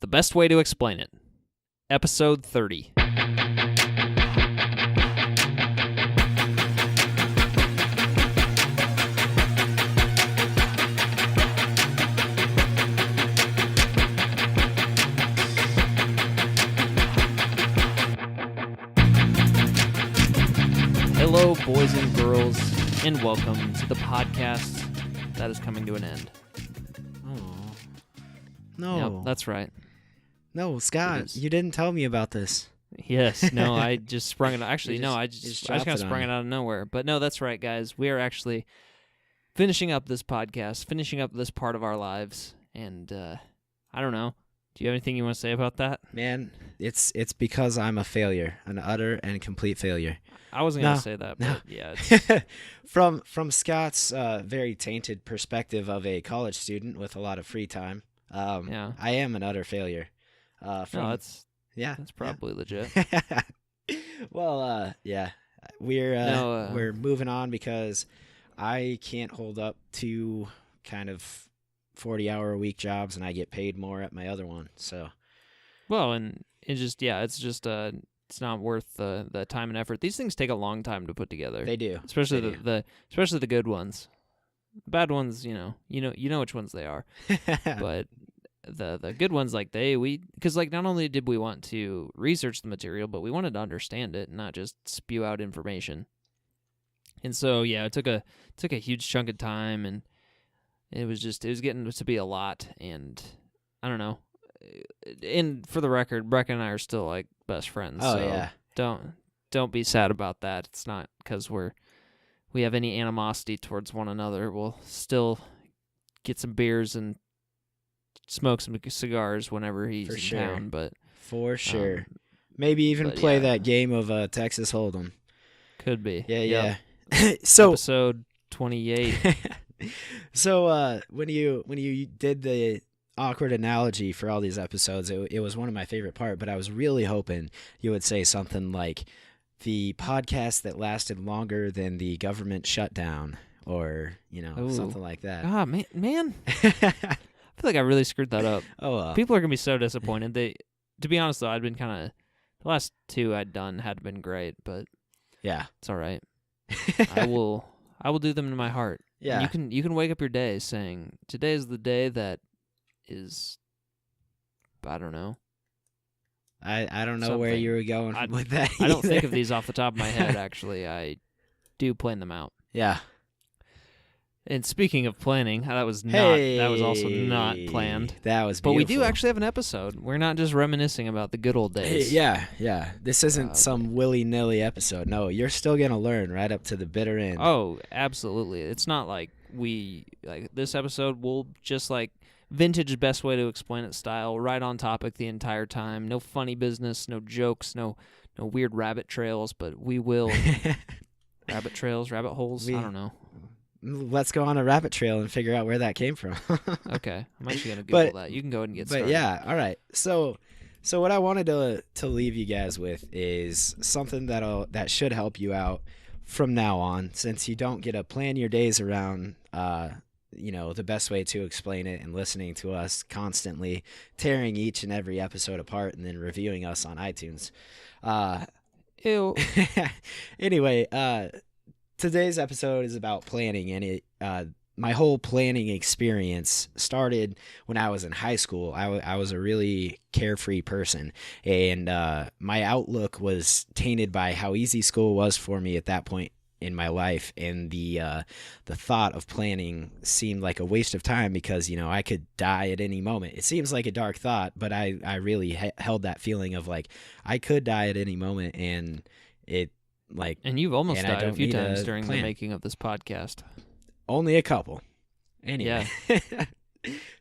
The Best Way to Explain It, Episode 30. Hello, boys and girls, and welcome to the podcast that is coming to an end. Oh, no. Yep, that's right. No, Scott, you didn't tell me about this. Yes, no, I just sprung it. Actually, I just just kind of sprung it out of nowhere. But no, that's right, guys. We are actually finishing up this podcast, finishing up this part of our lives, and I don't know. Do you have anything you want to say about that? Man, it's because I'm a failure, an utter and complete failure. I wasn't going to say that, but yeah. From Scott's very tainted perspective of a college student with a lot of free time, I am an utter failure. That's probably legit. Well, we're moving on because I can't hold up to kind of 40-hour-a-week jobs, and I get paid more at my other one. So, well, and it's not worth the time and effort. These things take a long time to put together. They do, especially especially the good ones. The bad ones, you know which ones they are. But the good ones, because not only did we want to research the material, but we wanted to understand it and not just spew out information. And so it took a huge chunk of time, and it was getting to be a lot, and I don't know. And for the record, Breckan and I are still like best friends. Oh, so yeah. Don't be sad about that. It's not because we have any animosity towards one another. We'll still get some beers and smoke some cigars whenever he's in town. But for sure, maybe even play that game of Texas Hold'em. Could be. Yeah. So episode 28. So when you did the awkward analogy for all these episodes, it was one of my favorite part, but I was really hoping you would say something like the podcast that lasted longer than the government shutdown, or something like that. Ah, man. I feel like I really screwed that up. People are gonna be so disappointed. To be honest though, I'd been kind of the last two I'd done had been great, but yeah, it's all right. I will do them in my heart. Yeah. You can wake up your day saying, today is the day that is, I don't know. I don't know something. where you were going with that. I don't think of these off the top of my head, actually. I do plan them out. Yeah. And speaking of planning, that was also not planned. That was beautiful. But we do actually have an episode. We're not just reminiscing about the good old days. Yeah. This isn't some willy-nilly episode. No, you're still going to learn right up to the bitter end. Oh, absolutely. It's not like this episode will just vintage Best Way to Explain It style, right on topic the entire time. No funny business, no jokes, no weird rabbit trails, but we will rabbit trails, rabbit holes, I don't know. Let's go on a rabbit trail and figure out where that came from. Okay. I'm actually going to Google that. You can go ahead and get started. But yeah, all right. So what I wanted to leave you guys with is something that should help you out from now on, since you don't get to plan your days around the best way to explain it and listening to us constantly tearing each and every episode apart and then reviewing us on iTunes. Ew. Anyway, today's episode is about planning, and my whole planning experience started when I was in high school. I was a really carefree person, and my outlook was tainted by how easy school was for me at that point in my life, and the thought of planning seemed like a waste of time because I could die at any moment. It seems like a dark thought, but I really held that feeling of I could die at any moment, and it. And you've almost died a few times during the making of this podcast. Only a couple. Anyway. Yeah.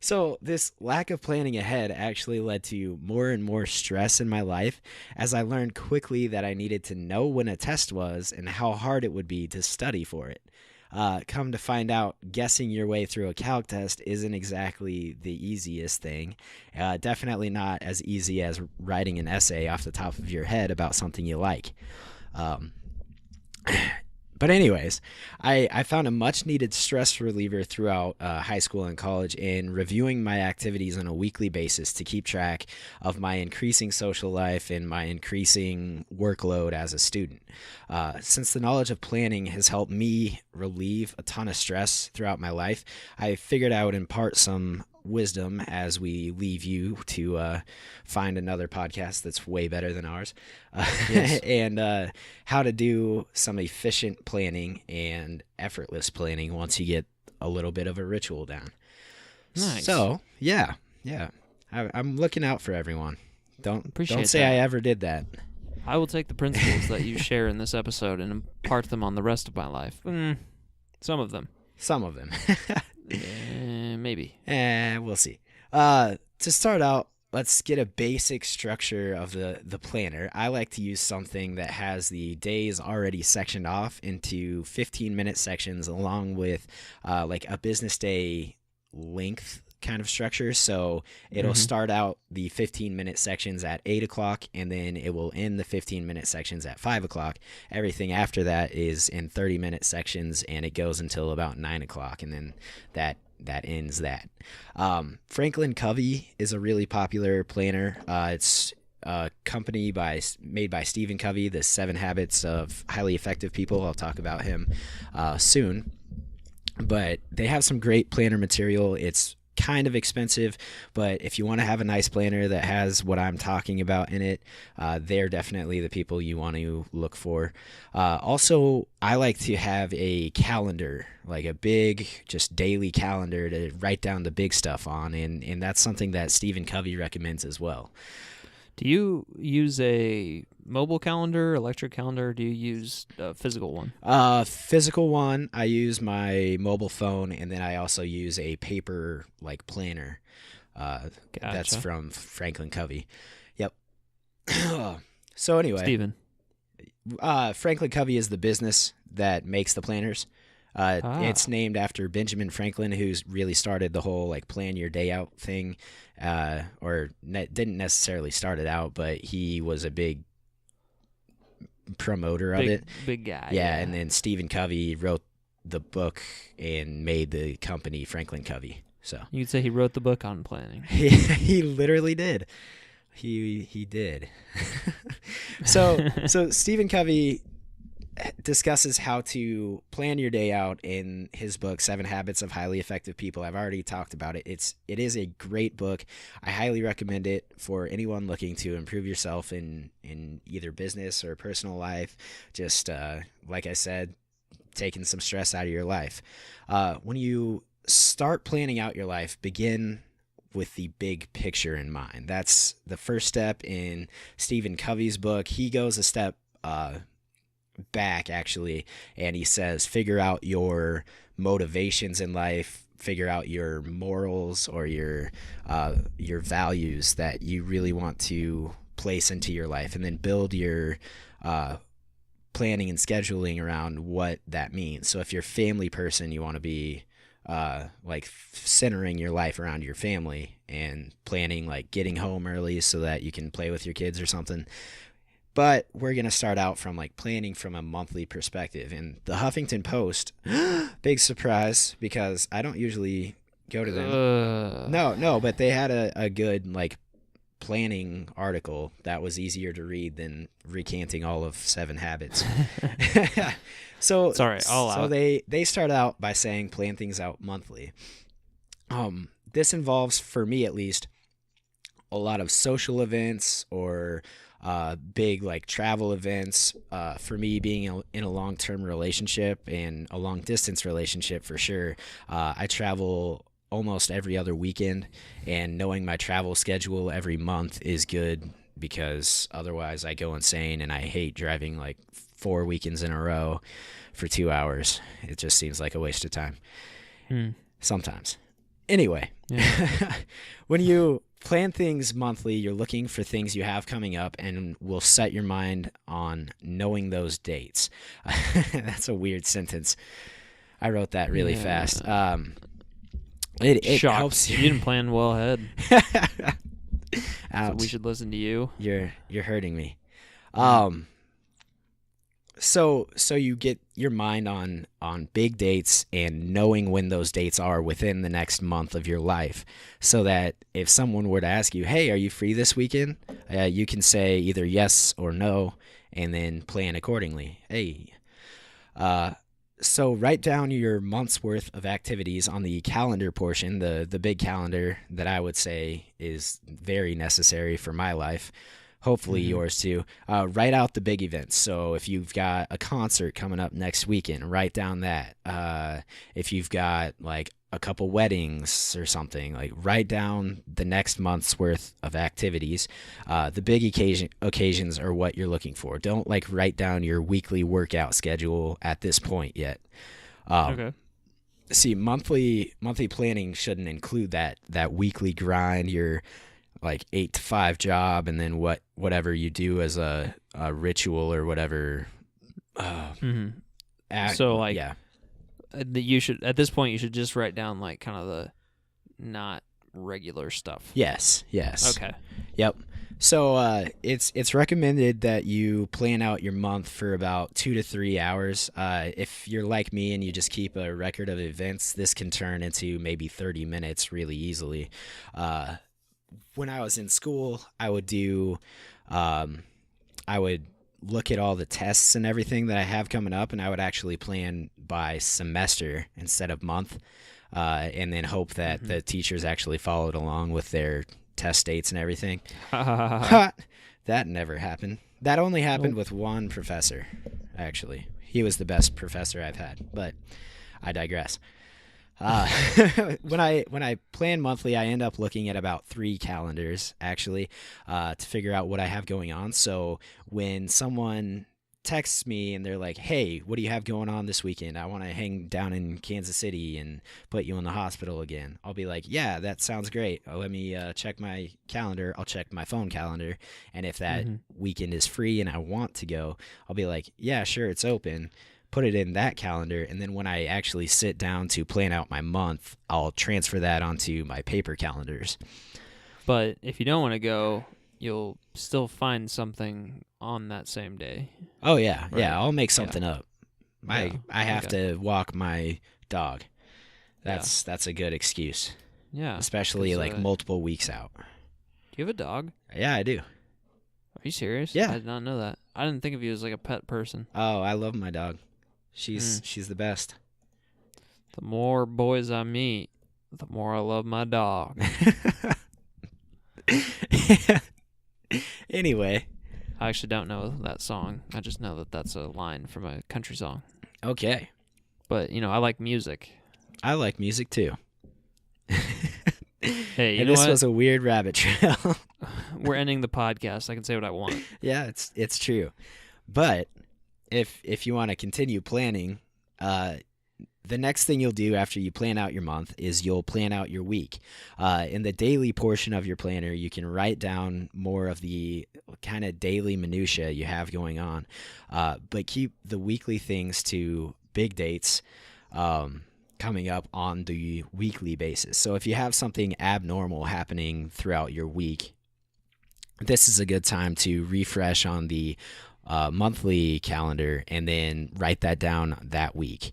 So this lack of planning ahead actually led to more and more stress in my life, as I learned quickly that I needed to know when a test was and how hard it would be to study for it. Come to find out, guessing your way through a calc test isn't exactly the easiest thing. Definitely not as easy as writing an essay off the top of your head about something you like. But anyways, I found a much needed stress reliever throughout high school and college in reviewing my activities on a weekly basis to keep track of my increasing social life and my increasing workload as a student. Since the knowledge of planning has helped me relieve a ton of stress throughout my life, I figured I would impart some wisdom as we leave you to find another podcast that's way better than ours, Yes. and how to do some efficient planning and effortless planning once you get a little bit of a ritual down. Nice. So yeah, I'm looking out for everyone. Don't Appreciate say I that. ever did that. I will take the principles that you share in this episode and impart them on the rest of my life. Some of them. Some of them. Maybe. We'll see. To start out, let's get a basic structure of the planner. I like to use something that has the days already sectioned off into 15-minute sections, along with like a business day length kind of structure. So it'll Mm-hmm. start out the 15-minute sections at 8 o'clock, and then it will end the 15-minute sections at 5 o'clock. Everything after that is in 30-minute sections, and it goes until about 9 o'clock, and then that ends that. Franklin Covey is a really popular planner. It's a company made by Stephen Covey, the 7 Habits of Highly Effective People. I'll talk about him soon. But they have some great planner material. It's kind of expensive, but if you want to have a nice planner that has what I'm talking about in it, they're definitely the people you want to look for. Also, I like to have a calendar, like a big, just daily calendar to write down the big stuff on, and that's something that Stephen Covey recommends as well. Do you use a mobile calendar, electric calendar? Or do you use a physical one? Physical one, I use my mobile phone, and then I also use a paper like planner. That's Gotcha. from Franklin Covey. Yep. So anyway, Steven. Franklin Covey is the business that makes the planners. It's Ah, named after Benjamin Franklin, who's really started the whole like plan your day out thing, didn't necessarily start it out, but he was a big promoter of it. big guy. Yeah, and then Stephen Covey wrote the book and made the company Franklin Covey. So You could say he wrote the book on planning. he literally did. He did. So Stephen Covey discusses how to plan your day out in his book 7 Habits of Highly Effective People. I've already talked about it. It is a great book. I highly recommend it for anyone looking to improve yourself in either business or personal life. Just like I said, taking some stress out of your life. When you start planning out your life, begin with the big picture in mind. That's the first step in Stephen Covey's book. He goes a step back actually, and he says figure out your motivations in life, figure out your morals or your values that you really want to place into your life, and then build your planning and scheduling around what that means. So if you're a family person, you want to be like centering your life around your family and planning like getting home early so that you can play with your kids or something. But we're going to start out from like planning from a monthly perspective. And the Huffington Post, big surprise because I don't usually go to them. No, but they had a good like planning article that was easier to read than recanting all of 7 habits. So It's all right. I'll allow it. they start out by saying plan things out monthly. This involves, for me at least, a lot of social events or big like travel events. For me, being in a long-term relationship and a long-distance relationship for sure, I travel almost every other weekend, and knowing my travel schedule every month is good because otherwise I go insane, and I hate driving like 4 weekends in a row for 2 hours. It just seems like a waste of time sometimes. Anyway, Yeah. when you plan things monthly, you're looking for things you have coming up and will set your mind on knowing those dates. That's a weird sentence. I wrote that really fast. It Shocked. helps You didn't plan well ahead. So Ouch. we should listen to you. You're hurting me. So you get your mind on big dates and knowing when those dates are within the next month of your life, so that if someone were to ask you, "Hey, are you free this weekend?" You can say either yes or no, and then plan accordingly. Hey, uh, so write down your month's worth of activities on the calendar portion, the big calendar that I would say is very necessary for my life. Hopefully Mm-hmm. yours too. Write out the big events. So if you've got a concert coming up next weekend, write down that. If you've got like a couple weddings or something, like write down the next month's worth of activities. The big occasions are what you're looking for. Don't like write down your weekly workout schedule at this point yet. Um, Okay. See, monthly planning shouldn't include that weekly grind, your like 8 to 5 job, and then whatever you do as a ritual or whatever. Mm-hmm. So like Yeah. you should at this point you should just write down like kind of the not regular stuff. Yes. Okay. Yep. So it's recommended that you plan out your month for about 2 to 3 hours. If you're like me and you just keep a record of events, this can turn into maybe 30 minutes really easily. When I was in school, um, I would look at all the tests and everything that I have coming up, and I would actually plan by semester instead of month, and then hope that the teachers actually followed along with their test dates and everything. Mm-hmm. That never happened. That only happened Nope. with one professor, actually. He was the best professor I've had, but I digress. Uh, when I plan monthly, I end up looking at about 3 calendars actually, to figure out what I have going on. So when someone texts me and they're like, "Hey, what do you have going on this weekend? I want to hang down in Kansas City and put you in the hospital again." I'll be like, "Yeah, that sounds great. Let me check my calendar. I'll check my phone calendar, and if that Mm-hmm. weekend is free and I want to go, I'll be like, yeah, sure, it's open." Put it in that calendar, and then when I actually sit down to plan out my month, I'll transfer that onto my paper calendars. But if you don't want to go, you'll still find something on that same day, Oh yeah, right? I'll make Yeah. something up. Yeah. I have Okay. to walk my dog. Yeah. That's a good excuse, Yeah. especially 'Cause like multiple weeks out. do you have a dog? Yeah, I do. Are you serious? I Yeah. did not know that. I didn't think of you as like a pet person. Oh, I love my dog. Mm. She's the best. The more boys I meet, the more I love my dog. Anyway, I actually don't know that song. I just know that that's a line from a country song. okay. But, I like music. I like music too. Hey, you And know this what? was a weird rabbit trail. We're ending the podcast. I can say what I want. Yeah, it's true. But if you want to continue planning, the next thing you'll do after you plan out your month is you'll plan out your week. In the daily portion of your planner, you can write down more of the kind of daily minutia you have going on, but keep the weekly things to big dates coming up on the weekly basis. So if you have something abnormal happening throughout your week, this is a good time to refresh on the monthly calendar and then write that down that week.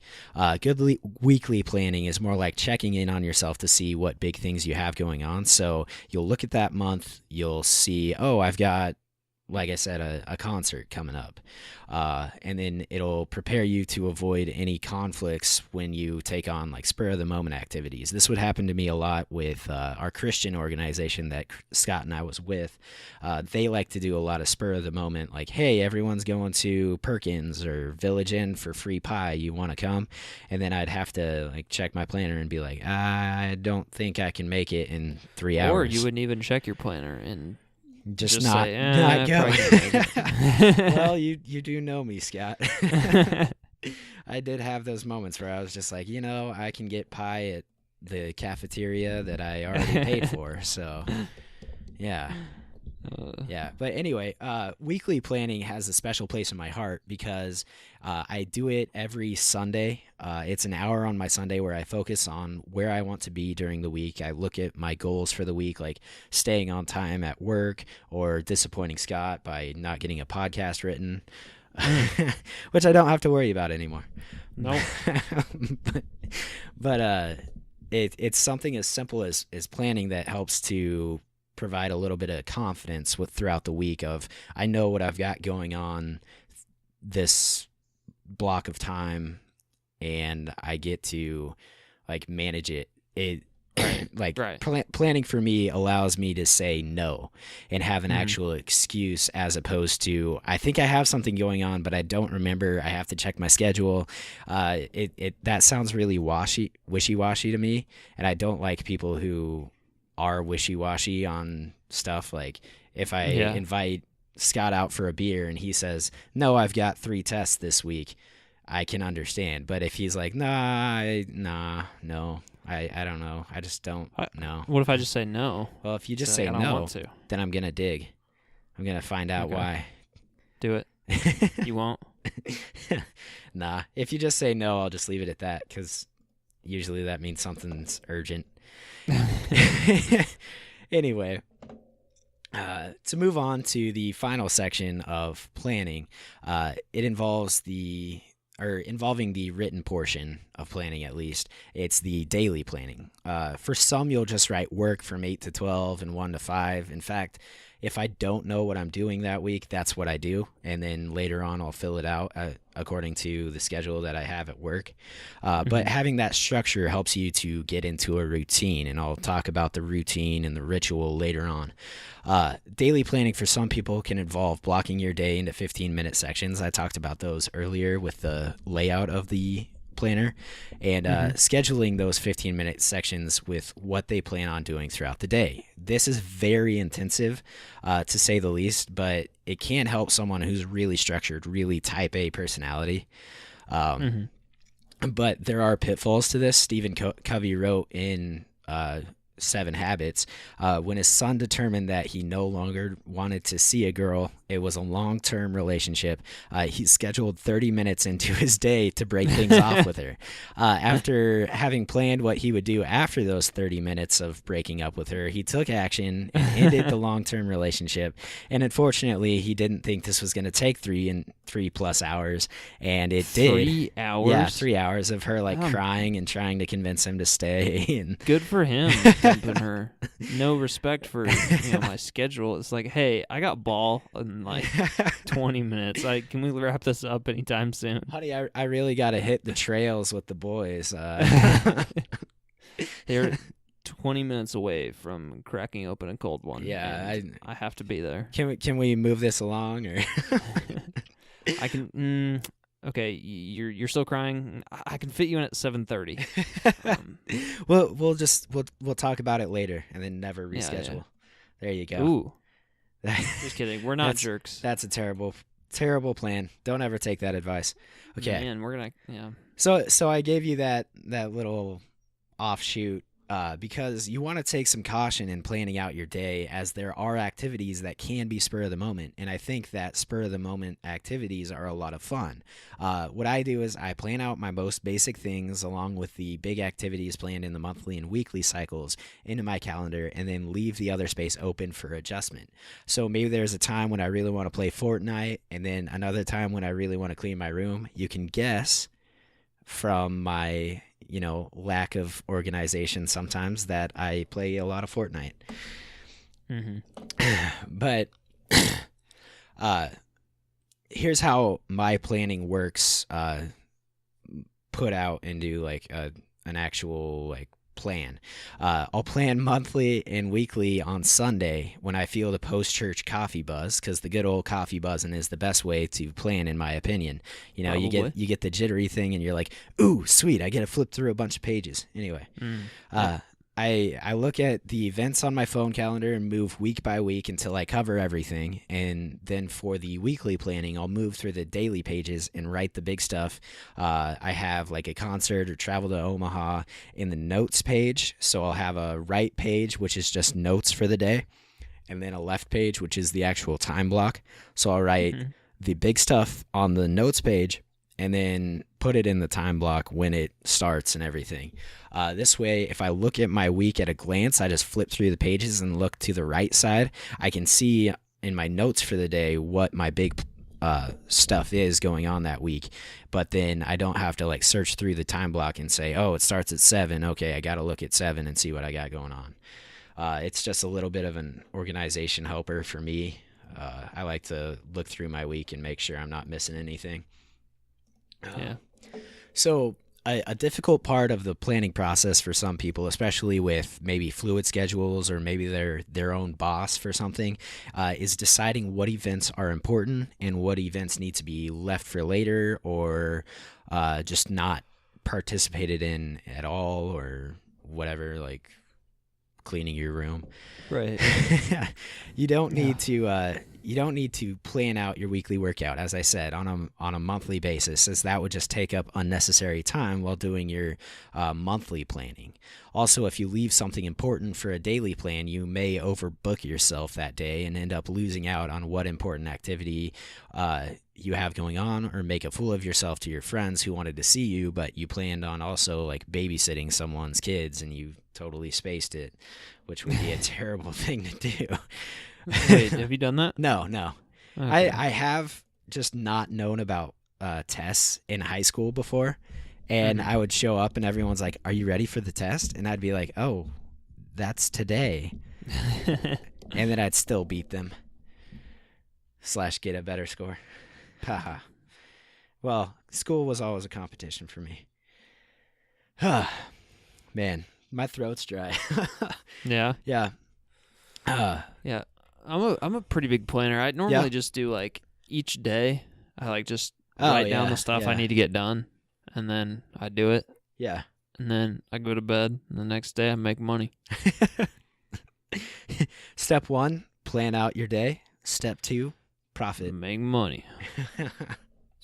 Weekly planning is more like checking in on yourself to see what big things you have going on. So you'll look at that month, you'll see, oh, I've got, like I said, a concert coming up. And then it'll prepare you to avoid any conflicts when you take on like spur of the moment activities. This would happen to me a lot with our Christian organization that Scott and I was with. They like to do a lot of spur of the moment, like, hey, everyone's going to Perkins or Village Inn for free pie. You want to come? And then I'd have to like check my planner and be like, I don't think I can make it in 3 hours. Or you wouldn't even check your planner and just not not, say, not go. probably can't make it. Well, you do know me, Scott. I did have those moments where I was just like, I can get pie at the cafeteria that I already paid for. So, yeah. Yeah, but anyway, weekly planning has a special place in my heart because I do it every Sunday. It's an hour on my Sunday where I focus on where I want to be during the week. I look at my goals for the week, like staying on time at work or disappointing Scott by not getting a podcast written. which I don't have to worry about anymore. Nope. but but it's something as simple as planning that helps to provide a little bit of confidence with throughout the week of I know what I've got going on this block of time, and I get to like manage it. Like Right. planning for me allows me to say no and have an Mhm. actual excuse, as opposed to I think I have something going on but I don't remember, I have to check my schedule. It that sounds really wishy-washy to me, and I don't like people who are wishy-washy on stuff. Like if I Yeah. invite Scott out for a beer and he says no, I've got 3 tests this week, I can understand. But if he's like, no, I don't know. I just don't know. What if I just say no? Well, if you just Say, say I don't no, want to. then I'm going to dig. I'm going to find out Okay. why. Do it. You won't. Nah. If you just say no, I'll just leave it at that, because usually that means something's urgent. Anyway, to move on to the final section of planning, it involving the written portion of planning. At least it's the daily planning. For some, you'll just write work from 8 to 12 and 1 to 5. In fact, if I don't know what I'm doing that week, that's what I do, and then later on I'll fill it out according to the schedule that I have at work. But having that structure helps you to get into a routine, and I'll talk about the routine and the ritual later on. Daily planning for some people can involve blocking your day into 15-minute sections. I talked about those earlier with the layout of the planner, and scheduling those 15-minute sections with what they plan on doing throughout the day. This is very intensive, to say the least, but it can help someone who's really structured, really type A personality. But there are pitfalls to this. Stephen Covey wrote in 7 Habits, when his son determined that he no longer wanted to see a girl, it was a long-term relationship, he scheduled 30 minutes into his day to break things off with her. After having planned what he would do after those 30 minutes of breaking up with her, he took action and ended the long-term relationship. And unfortunately, he didn't think this was going to take 3+ hours, and it did. 3 hours? Yeah, 3 hours of her crying and trying to convince him to stay. And good for him, dumping her. No respect for my schedule. It's like, hey, I got ball in like 20 minutes. Like, can we wrap this up anytime soon? Honey, I really got to hit the trails with the boys. They're 20 minutes away from cracking open a cold one. Yeah, I have to be there. Can we move this along, or I can. Okay, you're still crying. I can fit you in at 7:30. We'll talk about it later and then never reschedule. Yeah. There you go. Ooh. Just kidding. We're not jerks. That's a terrible plan. Don't ever take that advice. Okay. Man, we're gonna So I gave you that little offshoot because you want to take some caution in planning out your day, as there are activities that can be spur of the moment, and I think that spur of the moment activities are a lot of fun. What I do is I plan out my most basic things along with the big activities planned in the monthly and weekly cycles into my calendar, and then leave the other space open for adjustment. So maybe there's a time when I really want to play Fortnite, and then another time when I really want to clean my room. You can guess from my lack of organization sometimes that I play a lot of Fortnite. But here's how my planning works, put out into like an actual like plan. I'll plan monthly and weekly on Sunday when I feel the post-church coffee buzz, because the good old coffee buzzing is the best way to plan, in my opinion. You get the jittery thing, and you're like, ooh, sweet, I get to flip through a bunch of pages. Anyway, I look at the events on my phone calendar and move week by week until I cover everything. And then for the weekly planning, I'll move through the daily pages and write the big stuff. I have like a concert or travel to Omaha in the notes page. So I'll have a right page, which is just notes for the day, and then a left page, which is the actual time block. So I'll write the big stuff on the notes page and then put it in the time block when it starts and everything. This way, if I look at my week at a glance, I just flip through the pages and look to the right side. I can see in my notes for the day what my big stuff is going on that week, but then I don't have to like search through the time block and say, oh, it starts at 7. Okay, I got to look at 7 and see what I got going on. It's just a little bit of an organization helper for me. I like to look through my week and make sure I'm not missing anything. Yeah. So a difficult part of the planning process for some people, especially with maybe fluid schedules or maybe their own boss for something, is deciding what events are important and what events need to be left for later or just not participated in at all or whatever, like cleaning your room. Right. You don't need to plan out your weekly workout, as I said, on a monthly basis, as that would just take up unnecessary time while doing your monthly planning. Also, if you leave something important for a daily plan, you may overbook yourself that day and end up losing out on what important activity you have going on, or make a fool of yourself to your friends who wanted to see you, but you planned on also like babysitting someone's kids and you totally spaced it, which would be a terrible thing to do. Wait, have you done that? No. Okay. I have just not known about tests in high school before, and I would show up and everyone's like, are you ready for the test? And I'd be like, oh, that's today. And then I'd still beat them / get a better score. Haha. Well, school was always a competition for me. Man, my throat's dry. Yeah. Yeah. Yeah. I'm a pretty big planner. I normally just do like each day. I like just write down the stuff I need to get done, and then I do it. Yeah. And then I go to bed, and the next day I make money. Step 1, plan out your day. Step 2, profit. Make money. That's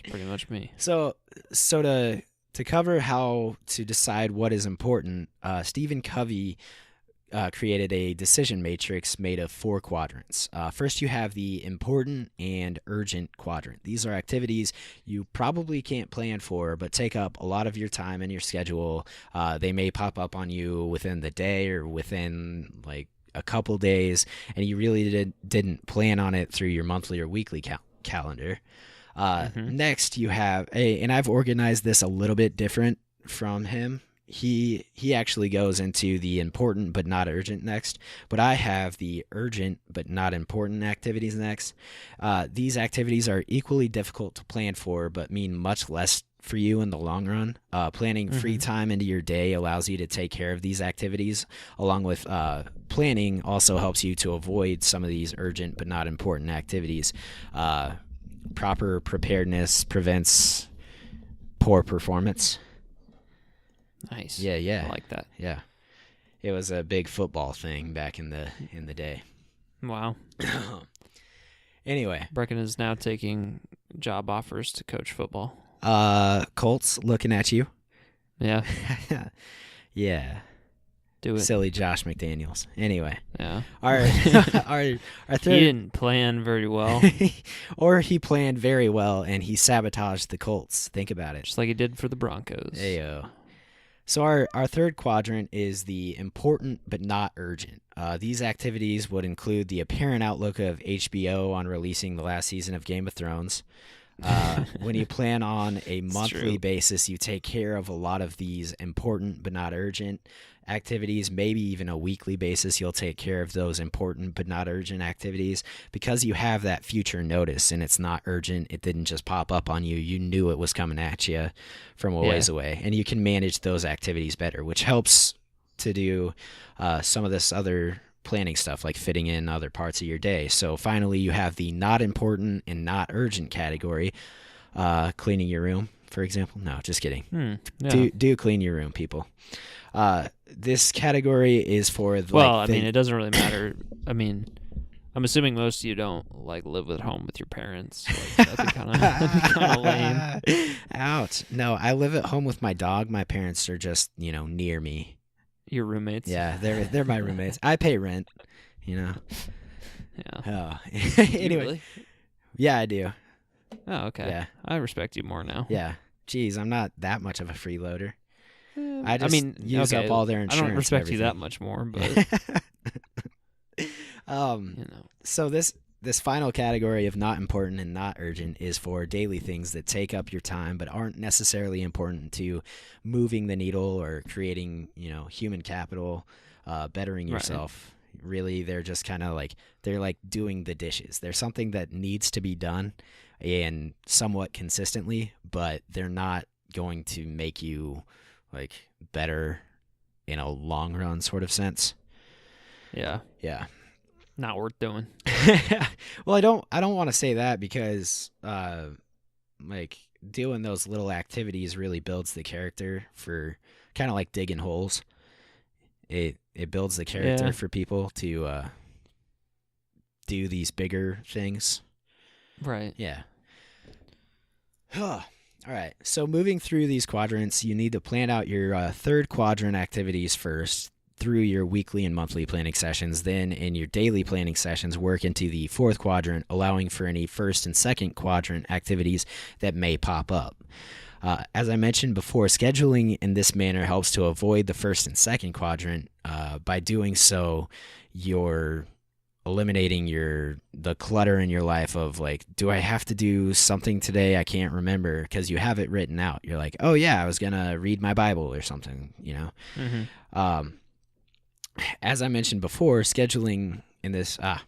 pretty much me. So to cover how to decide what is important, Stephen Covey created a decision matrix made of 4 quadrants. First, you have the important and urgent quadrant. These are activities you probably can't plan for, but take up a lot of your time and your schedule. They may pop up on you within the day or within like a couple days, and you really didn't plan on it through your monthly or weekly calendar. Next, you have and I've organized this a little bit different from him. He actually goes into the important but not urgent next, but I have the urgent but not important activities next. These activities are equally difficult to plan for, but mean much less for you in the long run. Planning free time into your day allows you to take care of these activities, along with planning also helps you to avoid some of these urgent but not important activities. Proper preparedness prevents poor performance. Nice. Yeah. I like that. Yeah. It was a big football thing back in the day. Wow. Anyway, Breckan is now taking job offers to coach football. Colts looking at you. Yeah. Yeah. Do it. Silly Josh McDaniels. Anyway. Yeah. Our third, he didn't plan very well. or he planned very well and he sabotaged the Colts. Think about it. Just like he did for the Broncos. Ayo. So our third quadrant is the important but not urgent. These activities would include the apparent outlook of HBO on releasing the last season of Game of Thrones. When you plan on a monthly basis, you take care of a lot of these important but not urgent activities. Maybe even a weekly basis, you'll take care of those important but not urgent activities because you have that future notice and it's not urgent. It didn't just pop up on you. You knew it was coming at you from a ways away, and you can manage those activities better, which helps to do some of this other planning stuff like fitting in other parts of your day. So finally, you have the not important and not urgent category. Cleaning your room, for example. No, just kidding. Yeah. Do clean your room, people. This category is for the, well, I mean, it doesn't really matter. I mean, I'm assuming most of you don't like live at home with your parents. Like, that'd be kind of lame. Ouch. No, I live at home with my dog. My parents are just near me. Your roommates? Yeah, they're my roommates. I pay rent. Yeah. Oh. Anyway. Really? Yeah, I do. Oh, okay. Yeah. I respect you more now. Yeah. Jeez, I'm not that much of a freeloader. I mean, use up all their insurance. I don't respect you that much more, but So this final category of not important and not urgent is for daily things that take up your time but aren't necessarily important to moving the needle or creating, human capital, bettering Right. yourself. Really, they're just kind of like they're like doing the dishes. They're something that needs to be done and somewhat consistently, but they're not going to make you like better in a long run sort of sense. Yeah. Yeah. Not worth doing. Well, I don't want to say that because like doing those little activities really builds the character for kind of like digging holes. It builds the character Yeah. for people to do these bigger things. Right. Yeah. All right. So moving through these quadrants, you need to plan out your third quadrant activities first through your weekly and monthly planning sessions. Then in your daily planning sessions, work into the fourth quadrant, allowing for any first and second quadrant activities that may pop up. As I mentioned before, scheduling in this manner helps to avoid the first and second quadrant. By doing so, you're eliminating the clutter in your life of like, do I have to do something today? I can't remember, because you have it written out. You're like, oh yeah, I was gonna read my Bible or something. Mm-hmm. As I mentioned before, scheduling in this. I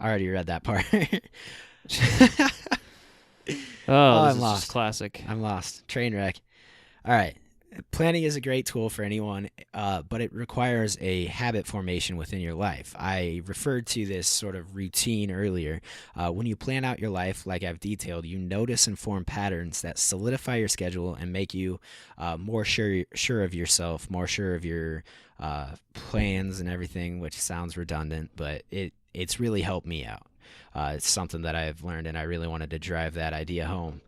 already read that part. Oh, this I'm is lost. just classic. I'm lost. Train wreck. All right. Planning is a great tool for anyone, but it requires a habit formation within your life. I referred to this sort of routine earlier. When you plan out your life, like I've detailed, you notice and form patterns that solidify your schedule and make you more sure of yourself, more sure of your plans and everything, which sounds redundant, but it's really helped me out. It's something that I've learned, and I really wanted to drive that idea home.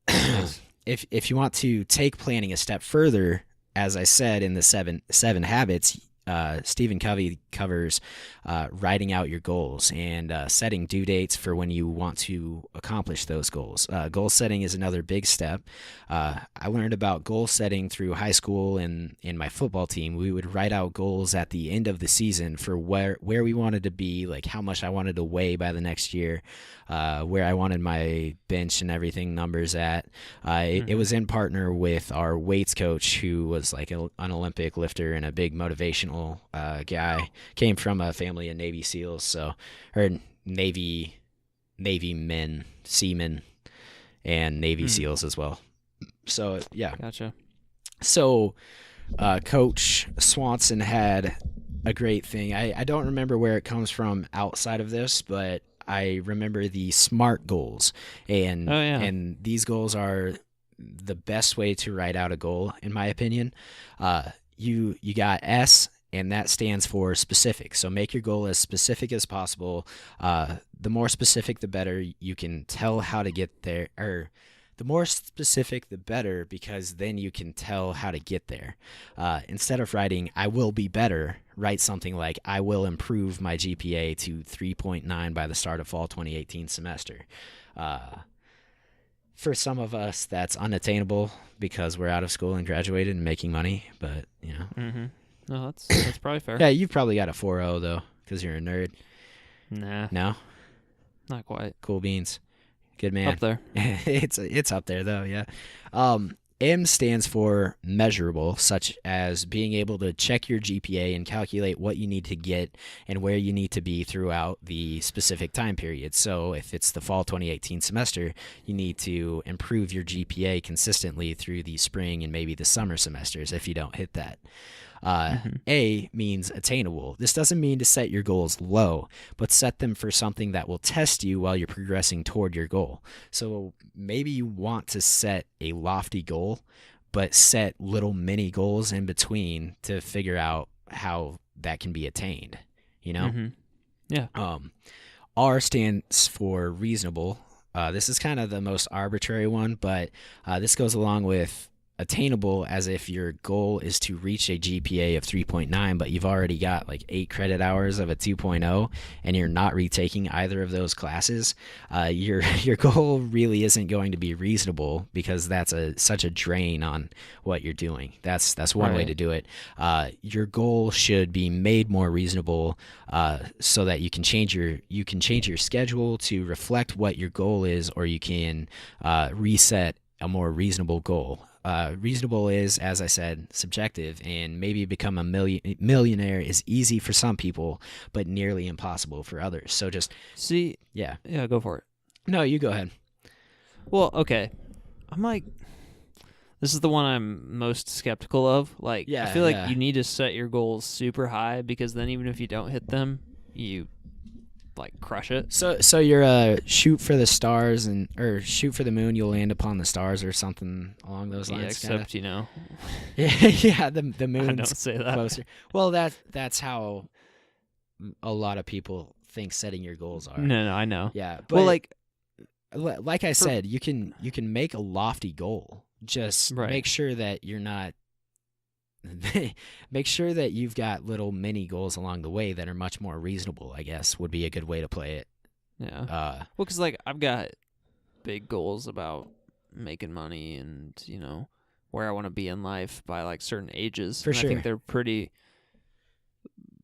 Nice. If you want to take planning a step further, as I said in the seven habits, Stephen Covey covers writing out your goals and setting due dates for when you want to accomplish those goals. Goal setting is another big step. I learned about goal setting through high school and in my football team. We would write out goals at the end of the season for where we wanted to be, like how much I wanted to weigh by the next year, where I wanted my bench and everything numbers at. It was in partner with our weights coach, who was like an Olympic lifter and a big motivational guy. Came from a family of Navy SEALs, or Navy men, seamen, and Navy SEALs as well. So yeah. Gotcha. So Coach Swanson had a great thing. I don't remember where it comes from outside of this, but I remember the SMART goals, and and these goals are the best way to write out a goal, in my opinion. You got S, and that stands for specific. So make your goal as specific as possible. The more specific, the better. You can tell how to get there, or the more specific, the better, because then you can tell how to get there. Instead of writing, I will be better, write something like, I will improve my GPA to 3.9 by the start of fall 2018 semester. For some of us, that's unattainable because we're out of school and graduated and making money, but, Mm-hmm. No, that's probably fair. Yeah, you've probably got a 4.0, though, because you're a nerd. Nah, No? not quite. Cool beans. Good man. Up there. It's up there, though, yeah. M stands for measurable, such as being able to check your GPA and calculate what you need to get and where you need to be throughout the specific time period. So if it's the fall 2018 semester, you need to improve your GPA consistently through the spring and maybe the summer semesters if you don't hit that. A means attainable. This doesn't mean to set your goals low, but set them for something that will test you while you're progressing toward your goal. So maybe you want to set a lofty goal, but set little mini goals in between to figure out how that can be attained, Mm-hmm. Yeah. R stands for reasonable. This is kind of the most arbitrary one, but this goes along with attainable as if your goal is to reach a GPA of 3.9, but you've already got like 8 credit hours of a 2.0 and you're not retaking either of those classes. Your goal really isn't going to be reasonable because that's such a drain on what you're doing. That's one way to do it. Your goal should be made more reasonable so that you can change your schedule to reflect what your goal is, or you can reset a more reasonable goal. Reasonable is, as I said, subjective, and maybe become a millionaire is easy for some people, but nearly impossible for others. So just yeah, go for it. No, you go ahead. Well, okay, I'm like, this is the one I'm most skeptical of. Like, I feel like you need to set your goals super high, because then even if you don't hit them, you like crush it. So you're shoot for the stars or shoot for the moon, you'll land upon the stars, or something along those lines. Yeah, except kinda. The moon's I don't say that. closer. Well, that's how a lot of people think setting your goals are. No, I know. Yeah, but well, like I said, you can make a lofty goal. Just make sure that you're not. Make sure that you've got little mini goals along the way that are much more reasonable, I guess, would be a good way to play it. Yeah. Well, because like I've got big goals about making money and, where I want to be in life by like certain ages. For sure. I think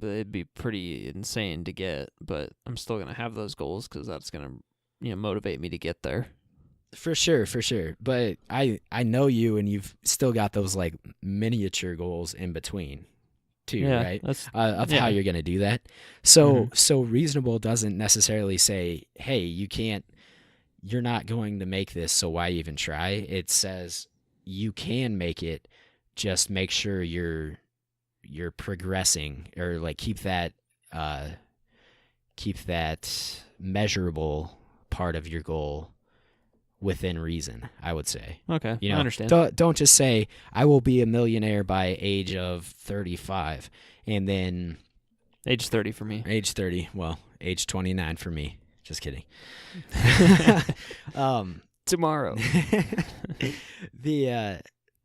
it'd be pretty insane to get, but I'm still going to have those goals because that's going to, motivate me to get there. For sure. But I know you, and you've still got those like miniature goals in between too, right? Of how you're going to do that. So reasonable doesn't necessarily say, hey, you're not going to make this, so why even try? It says you can make it, just make sure you're progressing, or like keep that measurable part of your goal within reason, I would say. Okay, I understand. Don't just say, I will be a millionaire by age of 35, and then... Age 30 for me. Age 30. Well, age 29 for me. Just kidding. Tomorrow.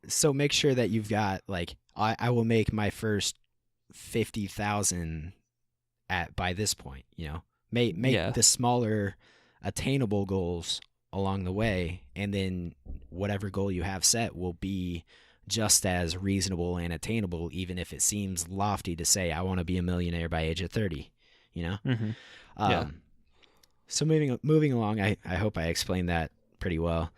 So make sure that you've got, like, I will make my first 50,000 by this point, Make the smaller attainable goals along the way, and then whatever goal you have set will be just as reasonable and attainable, even if it seems lofty to say, I want to be a millionaire by age of 30, So moving along, I hope I explained that pretty well.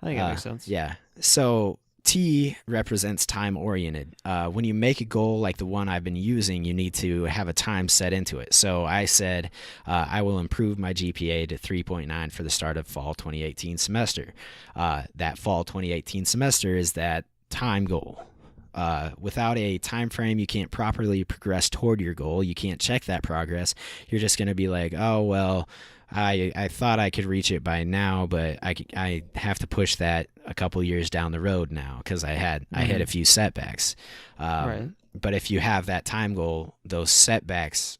I think that makes sense. Yeah. So T represents time-oriented. When you make a goal like the one I've been using, you need to have a time set into it. So I said I will improve my GPA to 3.9 for the start of fall 2018 semester. That fall 2018 semester is that time goal. Without a time frame, you can't properly progress toward your goal. You can't check that progress. You're just going to be like, oh, well, I thought I could reach it by now, but I have to push that a couple years down the road now because I had a few setbacks. But if you have that time goal, those setbacks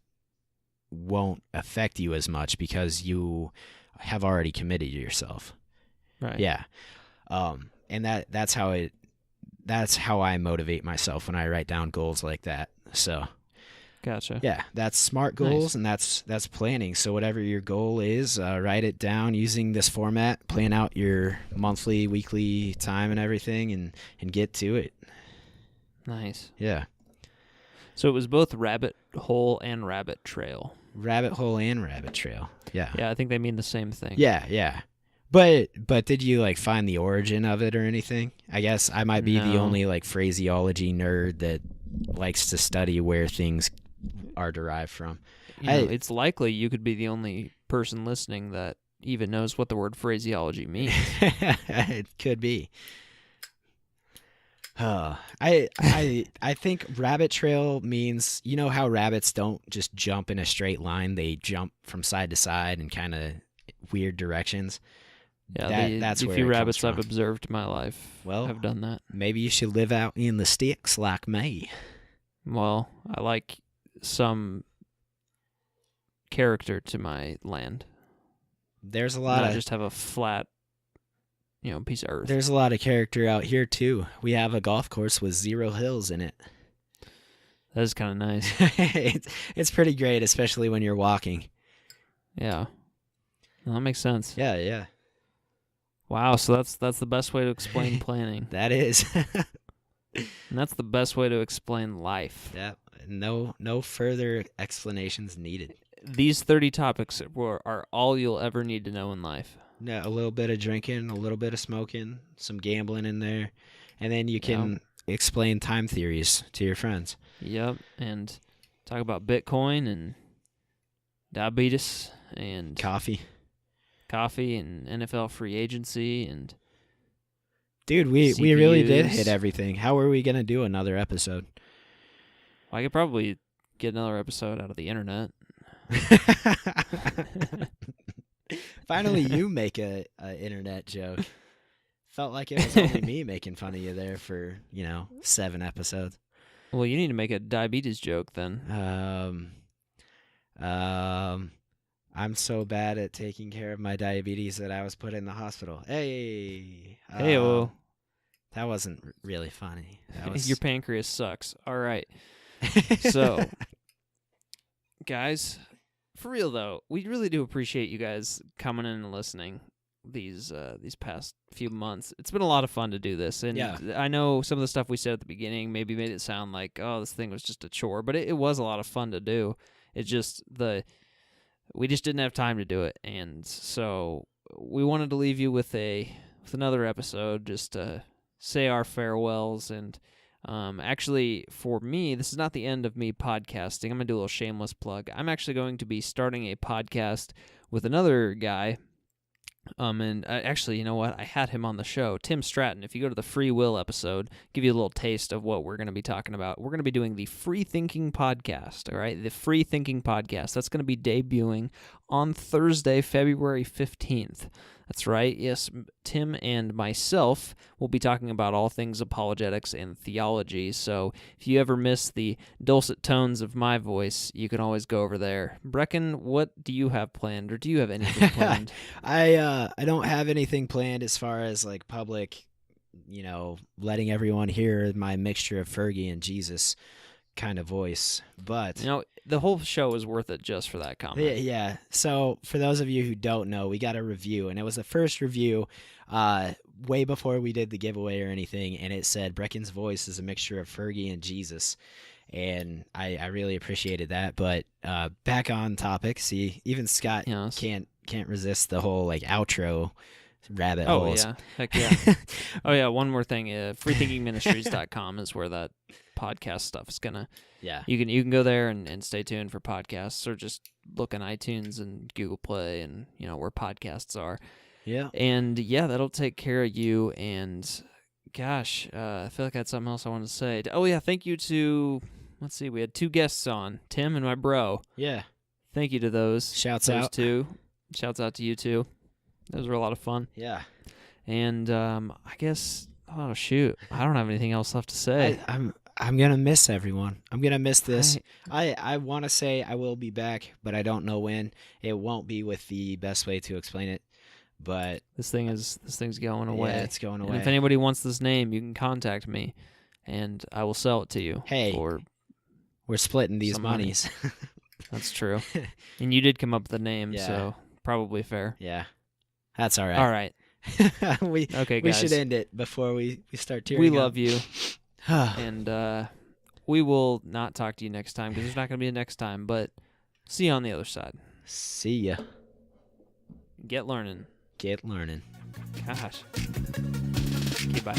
won't affect you as much because you have already committed yourself. Right. Yeah. And that's how I motivate myself when I write down goals like that. So. Gotcha. Yeah, that's SMART goals, and that's planning. So whatever your goal is, write it down using this format, plan out your monthly, weekly time and everything, and get to it. Nice. Yeah. So it was both rabbit hole and rabbit trail. Rabbit hole and rabbit trail. Yeah. Yeah, I think they mean the same thing. Yeah. But did you like find the origin of it or anything? I guess I might be the only like phraseology nerd that likes to study where things are derived from. It's likely you could be the only person listening that even knows what the word phraseology means. It could be. I think rabbit trail means, how rabbits don't just jump in a straight line; they jump from side to side in kind of weird directions. Yeah, that's the where few it rabbits comes I've from. observed in my life have done that. Maybe you should live out in the sticks like me. Well, I like some character to my land. There's a lot Not of just have a flat piece of earth. There's a lot of character out here too. We have a golf course with 0 hills in it. That is kind of nice. It's pretty great, especially when you're walking. Yeah. Well, that makes sense. Yeah. Wow, so that's the best way to explain planning. That is. And that's the best way to explain life. Yeah. No further explanations needed. These 30 topics are all you'll ever need to know in life. No, a little bit of drinking, a little bit of smoking, some gambling in there, and then you can explain time theories to your friends. Yep, and talk about Bitcoin and diabetes and coffee and NFL free agency and dude, we really did CPUs. hit everything. How are we gonna do another episode? I could probably get another episode out of the internet. Finally, you make a internet joke. Felt like it was only me making fun of you there for 7 episodes. Well, you need to make a diabetes joke then. I'm so bad at taking care of my diabetes that I was put in the hospital. Hey, Hey-o. That wasn't really funny. That was... Your pancreas sucks. All right. So, guys, for real though, we really do appreciate you guys coming in and listening these past few months. It's been a lot of fun to do this, and I know some of the stuff we said at the beginning maybe made it sound like, oh, this thing was just a chore, but it was a lot of fun to do. It's just we just didn't have time to do it, and so we wanted to leave you with another episode just to say our farewells. And actually, for me, this is not the end of me podcasting. I'm going to do a little shameless plug. I'm actually going to be starting a podcast with another guy. And actually, you know what? I had him on the show, Tim Stratton. If you go to the Free Will episode, give you a little taste of what we're going to be talking about. We're going to be doing the Free Thinking Podcast, all right? The Free Thinking Podcast. That's going to be debuting on Thursday, February 15th. That's right. Yes, Tim and myself will be talking about all things apologetics and theology. So if you ever miss the dulcet tones of my voice, you can always go over there. Breckan, what do you have planned, or do you have anything planned? I don't have anything planned as far as like public, letting everyone hear my mixture of Fergie and Jesus kind of voice. But the whole show is worth it just for that comment. Yeah. So for those of you who don't know, we got a review, and it was the first review way before we did the giveaway or anything, and it said Breckan's voice is a mixture of Fergie and Jesus, and I really appreciated that. But back on topic, see, even Scott can't resist the whole like outro rabbit holes. Oh yeah, heck yeah. Oh yeah, one more thing, freethinkingministries.com is where that podcast stuff is gonna. Yeah, you can go there and stay tuned for podcasts, or just look on iTunes and Google Play and where podcasts are. Yeah, and that'll take care of you. And gosh, I feel like I had something else I wanted to say. Oh yeah, thank you to, let's see, we had 2 guests on, Tim and my bro. Yeah, thank you to those. Shouts out 2. Shouts out to you too. Those were a lot of fun. Yeah, and I guess, oh shoot, I don't have anything else left to say. I'm going to miss everyone. I'm going to miss this. I want to say I will be back, but I don't know when. It won't be with the best way to explain it, but this thing's going away. Yeah, it's going away. And if anybody wants this name, you can contact me, and I will sell it to you. Hey, we're splitting these monies. That's true. And you did come up with the name, so probably fair. Yeah, that's all right. All right. We guys. should end it before we start tearing We up. love you. And we will not talk to you next time, because there's not going to be a next time, but see you on the other side. See ya. Get learning. Get learning. Gosh. Okay, bye.